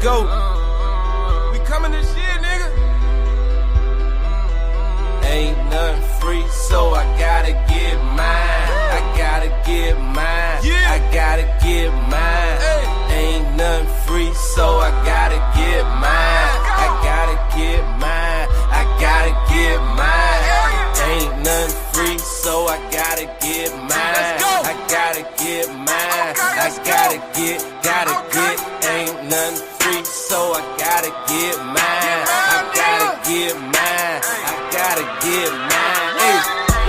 go. We coming this year, nigga. Ain't nothing free, so I gotta get mine. I gotta get mine. I gotta get mine. Ain't nothing free, so I gotta get mine. I gotta get mine. I gotta get mine. Ain't nothing free, so I gotta get mine. I gotta get mine. I gotta get. Ain't nothing free, so I gotta get mine. I gotta get mine. I gotta get mine. Hey,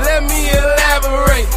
let me elaborate.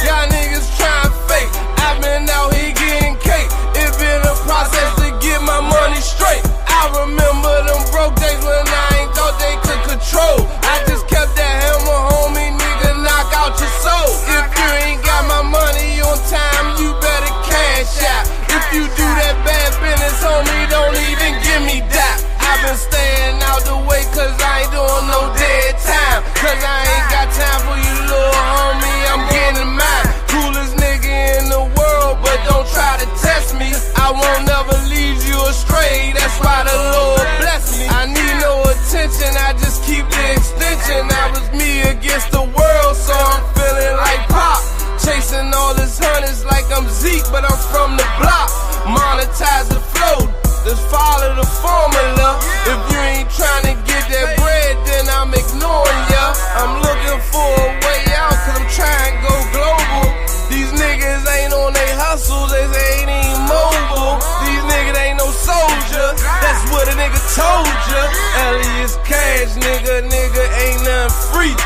Y'all niggas trying fake. I've been out here getting cake. It been a process to get my money straight. I remember them broke days when I ain't thought they could control. I just kept that hammer, homie, nigga, knock out your soul. If you ain't got my money on time, you better cash out. If you do that bad business, homie, don't even give me that. I've been staying out the way cause I ain't doing no dead time. Cause I ain't got time for you, little homie, I'm getting mine. Coolest nigga in the world, but don't try to test me. I won't never lead you astray, that's why the Lord bless me. I need no attention, I just keep the extension. I was me against the world, so I'm feeling like Pop. Chasing all this hundreds like I'm Zeke, but I'm from the block. Monetize the flow, just follow the formula. If you ain't trying to get that bread, then I'm ignoring ya. I'm looking for a way out, cause I'm trying to go global. These niggas ain't on they hustles, they ain't even mobile. These niggas ain't no soldier, that's what a nigga told ya. Elias Cash, nigga, ain't nothing free.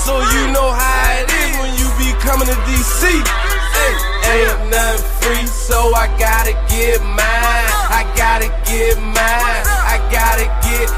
So you know how it is when you be coming to DC. Hey, ain't nothing free, so I gotta get mine. I gotta get mine. I gotta get.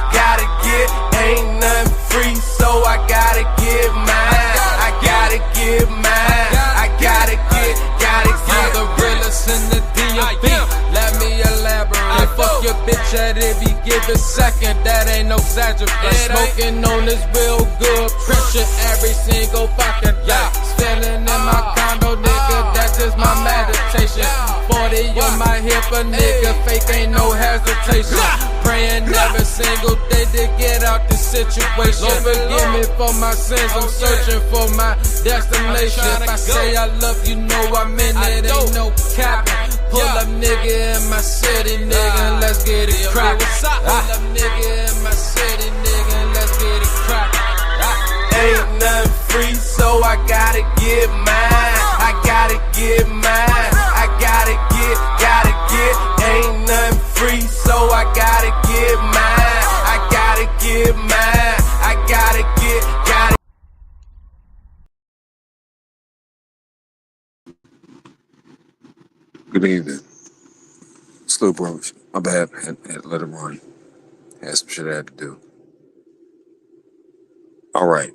Ain't nothing free, so I gotta get mine. I gotta get mine. I gotta get. I'm the realest in the DMV. Let me elaborate. Fuck your bitch at every given second. That ain't no exaggeration. Smoking on this real good pressure every single fucking day. Standing in my condo, nigga, that's just my meditation. 40 on my hip, a nigga, fake ain't no hesitation. Praying every single day to get out this situation. Lord forgive me for my sins, I'm searching for my destination. If I say I love you, know I mean it, ain't no capping. Pull up nigga in my city, nigga, let's get it crackin'. Pull up nigga in my city, nigga, let's get it crackin'. Ain't nothing free, so I gotta get mine. I gotta get mine. I gotta get. Ain't nothing free, so I gotta get mine. I gotta get mine. I gotta get. Good evening. Slow bros. My bad, had to let it run. Had some shit I had to do. Alright.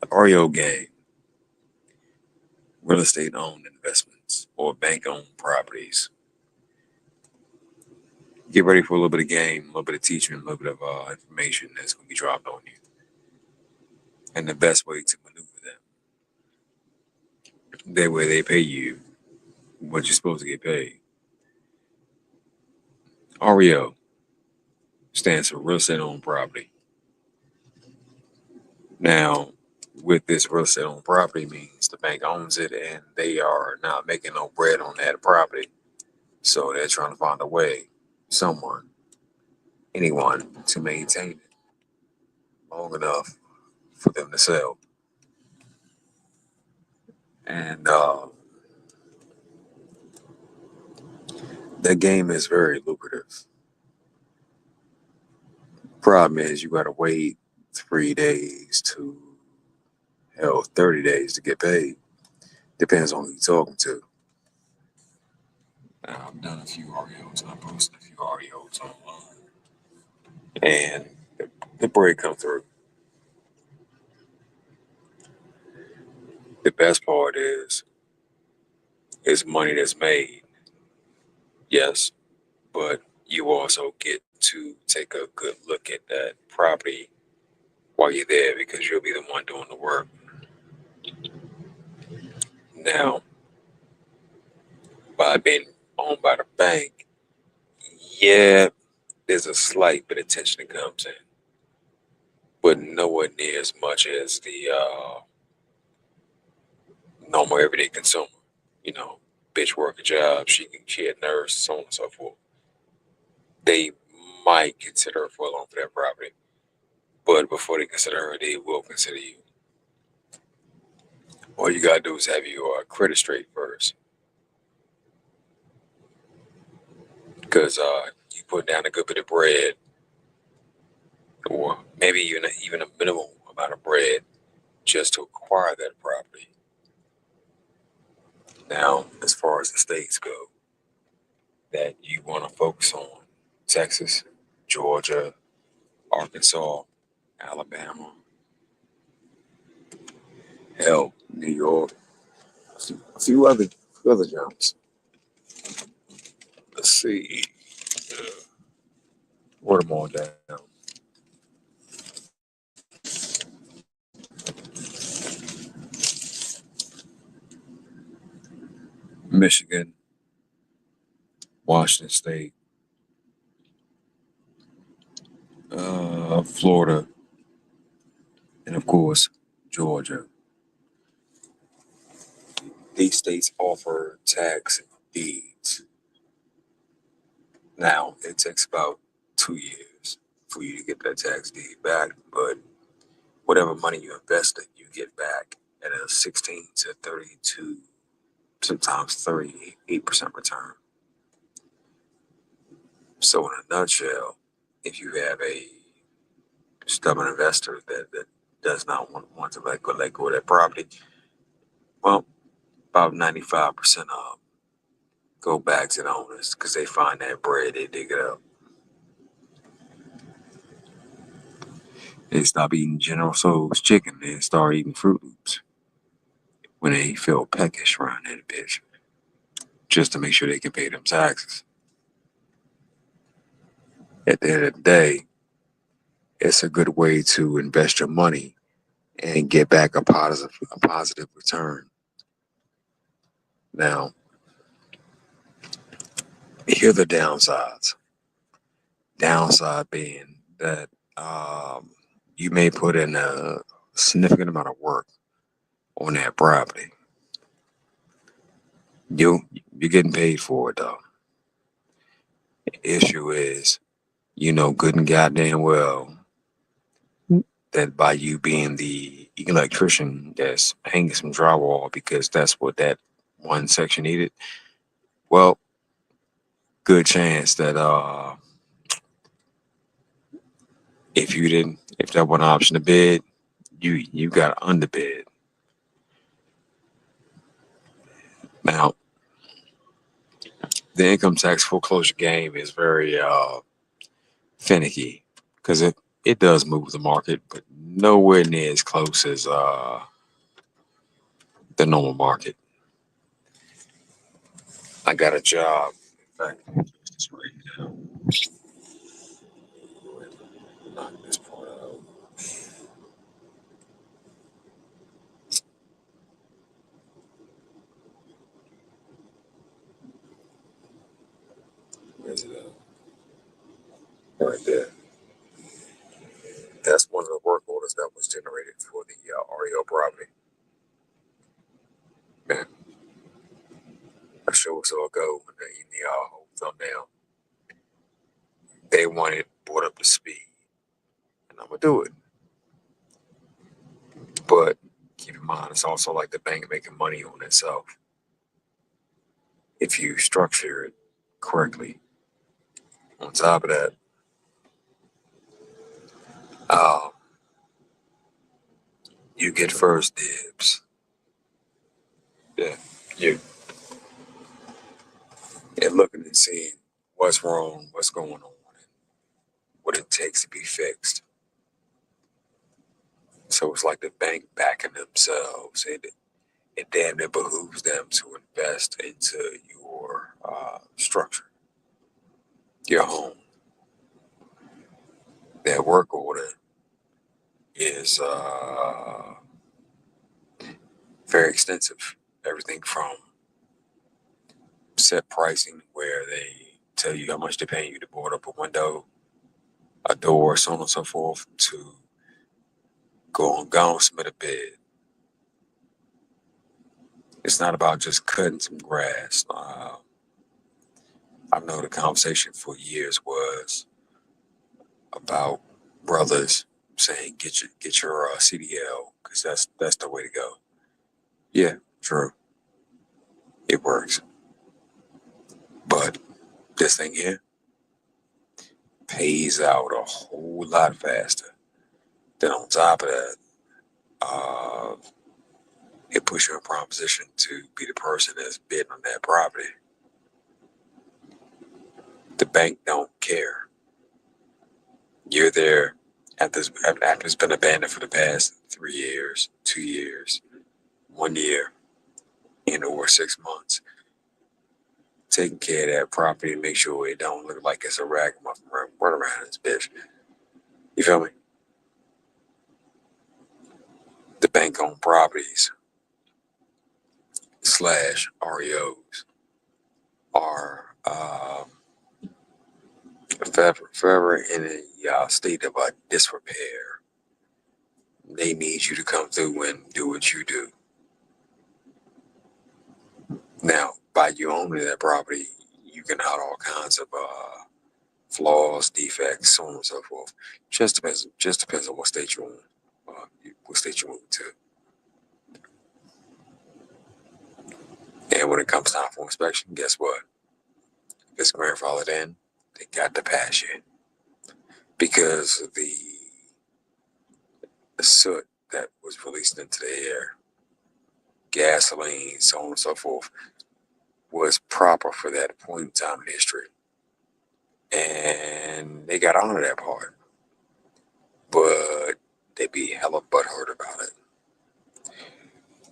The REO Game. Real estate owned investments or bank owned properties. Get ready for a little bit of game, a little bit of teaching, a little bit of information that's going to be dropped on you. And the best way to maneuver them. That way they pay you what you're supposed to get paid. REO stands for real estate owned property. Now, with this real estate owned property means the bank owns it and they are not making no bread on that property. So they're trying to find a way, anyone, to maintain it long enough for them to sell. And that game is very lucrative. Problem is you gotta wait 3 days to 30 days to get paid. Depends on who you're talking to. Now, I've done a few REOs and I posted a few REOs online. And the break come through. The best part is money that's made. Yes, but you also get to take a good look at that property while you're there because you'll be the one doing the work. Now, by being owned by the bank, Yeah, there's a slight bit of tension that comes in, but nowhere near as much as the normal everyday consumer. You know, bitch work a job, she a nurse, so on and so forth. They might consider her for a loan for that property, but before they consider her, they will consider you. All you gotta do is have your credit straight first, because you put down a good bit of bread, or maybe even a minimal amount of bread just to acquire that property. Now, as far as the states go, that you want to focus on: Texas, Georgia, Arkansas, Alabama, hell, New York, a few other jumps. Let's see. Word them all down. Michigan, Washington State, Florida, and of course, Georgia. These states offer tax deeds. Now, it takes about 2 years for you to get that tax deed back, but whatever money you invested, you get back at a 16 to 32, sometimes 38% return. So, in a nutshell, if you have a stubborn investor that does not want to let go of that property, well, about 95% of them go back to the owners because they find that bread, they dig it up. They stop eating General Tso's chicken and start eating Fruit Loops when they feel peckish around that bitch, just to make sure they can pay them taxes. At the end of the day, it's a good way to invest your money and get back a positive return. Now, here are the downsides. Downside being that you may put in a significant amount of work on that property. You're getting paid for it though. The issue is, you know good and goddamn well that by you being the electrician that's hanging some drywall because that's what that one section needed, well, good chance that if that one option to bid, you got underbid. Now, the income tax foreclosure game is very finicky because it does move the market, but nowhere near as close as the normal market. I got a job. In fact, just right now. Knock this part out. Where's it at? Right there. That's one of the work orders that was generated for the REO property. Man, I sure saw it go in the whole thumbnail. They want it brought up to speed, and I'm gonna do it. But keep in mind, it's also like the bank making money on itself if you structure it correctly. On top of that, um, you get first dibs. Yeah, you're looking and seeing what's wrong, what's going on, and what it takes to be fixed. So it's like the bank backing themselves. It damn near behooves them to invest into your structure, your home. That work order is very extensive. Everything from set pricing, where they tell you how much they're paying you to board up a window, a door, so on and so forth, to go and submit a bid. It's not about just cutting some grass. I know the conversation for years was about brothers saying get your CDL, because that's the way to go. Yeah, true, it works. But this thing here pays out a whole lot faster. Then on top of that, it puts you in a prime position to be the person that's bidding on that property. The bank don't care. You're there after it's been abandoned for the past 3 years, 2 years, 1 year, or 6 months. Taking care of that property and make sure it don't look like it's a ragamuffin run around this bitch. You feel me? The bank-owned properties / REOs are forever in a state of disrepair. They need you to come through and do what you do. Now, by you owning that property, you can hide all kinds of flaws, defects, so on and so forth. Just depends on what state you're in, what state you move to. And when it comes time for inspection, guess what? If it's grandfathered in, they got to pass you, because of the soot that was released into the air, gasoline, so on and so forth, was proper for that point in time in history. And they got on to that part. But they be hella butthurt about it.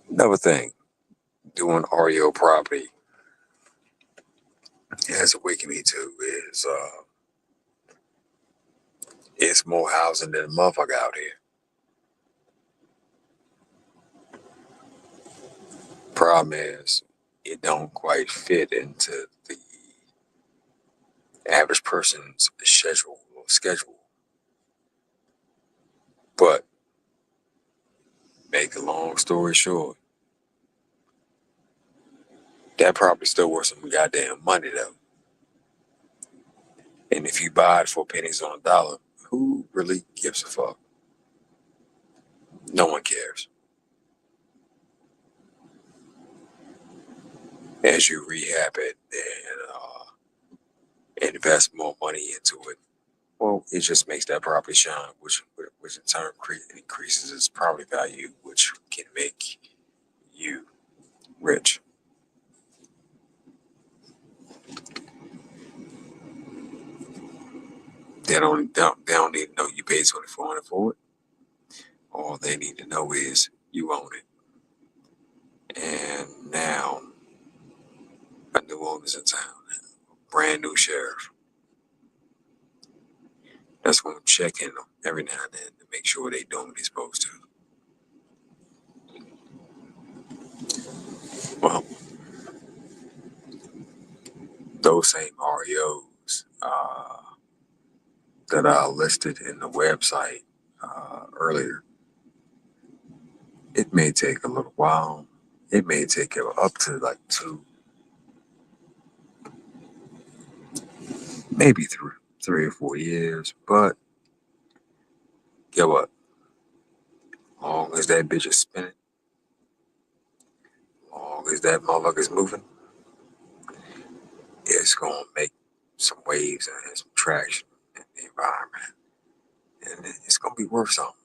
Another thing, doing REO property has awakened me to is it's more housing than a motherfucker out here. Problem is, it don't quite fit into the average person's schedule. But make a long story short, that property's still worth some goddamn money though. And if you buy it for pennies on a dollar, who really gives a fuck? No one cares. As you rehab it and invest more money into it, well, it just makes that property shine, which in turn increases its property value, which can make you rich. They don't need to know you paid $2,400 for it. All they need to know is you own it. And now a new owner's in town, brand new sheriff. That's when I'm checking them every now and then to make sure they doing what they're supposed to. Well, those same REOs that I listed in the website earlier, it may take a little while. It may take up to like 2, maybe 3 or 4 years. But get what? Long as that bitch is spinning, long as that motherfucker's moving, it's gonna make some waves and some traction in the environment, and it's gonna be worth something.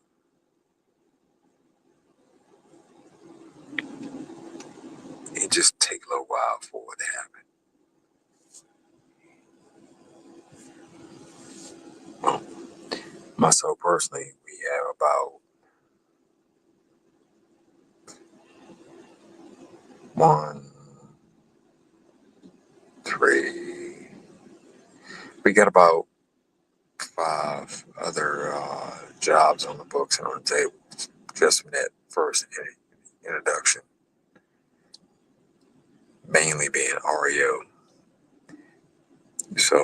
It just take a little while for it to happen. Well, myself personally, we have about 1, 3. We got about 5 other jobs on the books and on the table just from that first introduction, mainly being REO. So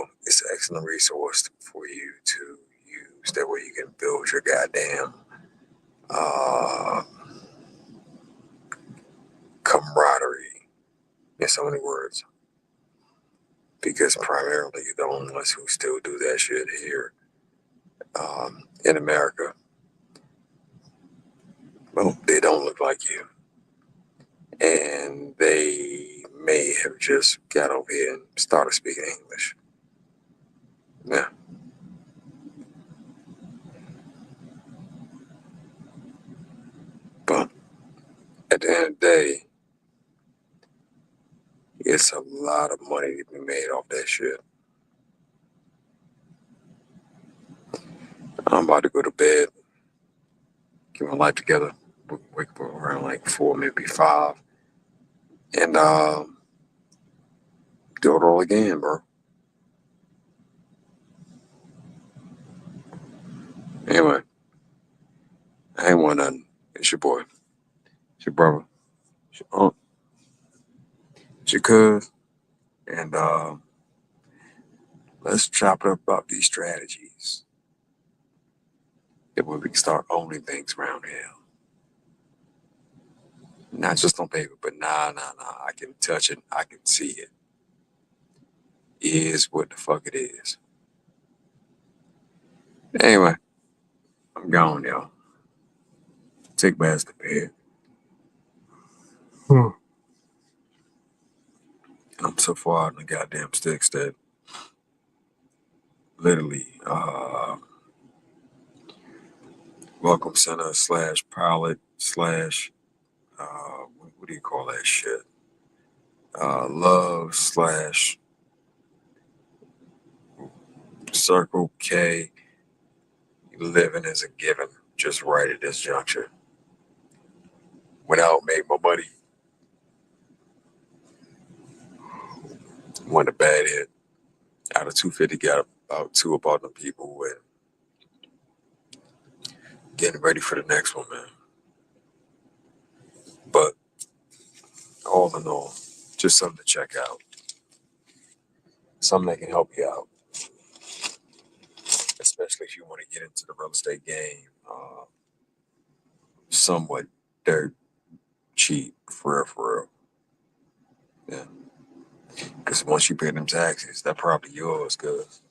excellent resource for you to use. That way you can build your goddamn camaraderie in so many words. Because primarily the only ones who still do that shit here in America, well, they don't look like you. And they may have just got over here and started speaking English. Yeah. But at the end of the day, it's a lot of money to be made off that shit. I'm about to go to bed, get my life together, wake up around like 4, maybe 5, and do it all again, bro. Anyway, I ain't want nothing. It's your boy. It's your brother. It's your aunt. It's your cuz. And let's chop it up about these strategies. That way we can start owning things around here. Not just on paper, but nah. I can touch it. I can see it. It is what the fuck it is. Anyway, I'm gone, y'all. Take my ass to bed. I'm so far out in the goddamn sticks that literally welcome center / pilot / what do you call that shit? Love / Circle K. Living is a given just right at this juncture. Went out, made my money. Won a bad hit. Out of 250, got about 2 apartment people and getting ready for the next one, man. But all in all, just something to check out. Something that can help you out. Especially if you want to get into the real estate game. Somewhat dirt cheap, for real. Yeah. Because once you pay them taxes, that property yours, cuz.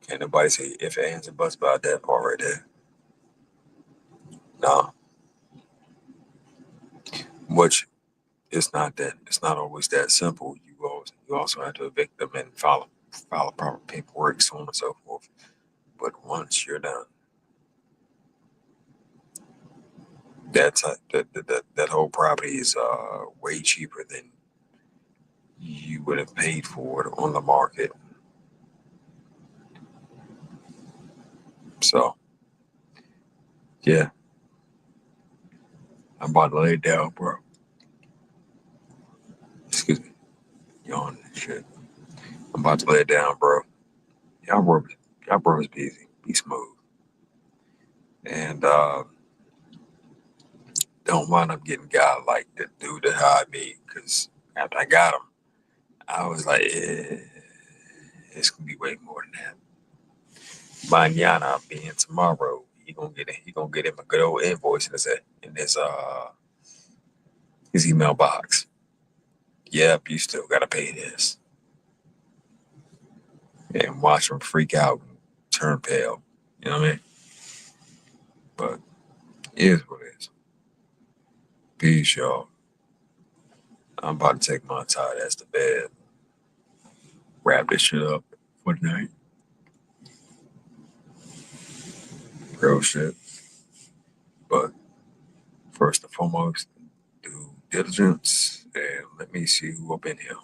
Can't nobody say if, ands, and buts about that part right there. Nah. Which it's not always that simple. You also have to evict them and file proper paperwork, so on and so forth. But once you're done, that whole property is way cheaper than you would have paid for it on the market. So, yeah, I'm about to lay it down, bro. Excuse me, yawn and shit. I'm about to lay it down, bro. Y'all brothers be easy, be smooth, and don't wind up getting got like the dude that hired me. Because after I got him, I was like, it's gonna be way more than that. Mañana being tomorrow, he gonna get him a good old invoice in his email box. Yep, you still gotta pay this. And watch him freak out and turn pale. You know what I mean? But it is what it is. Peace, y'all. I'm about to take my tired ass to bed. Wrap this shit up for the night. Real shit. But first and foremost, due diligence, and let me see who up in here.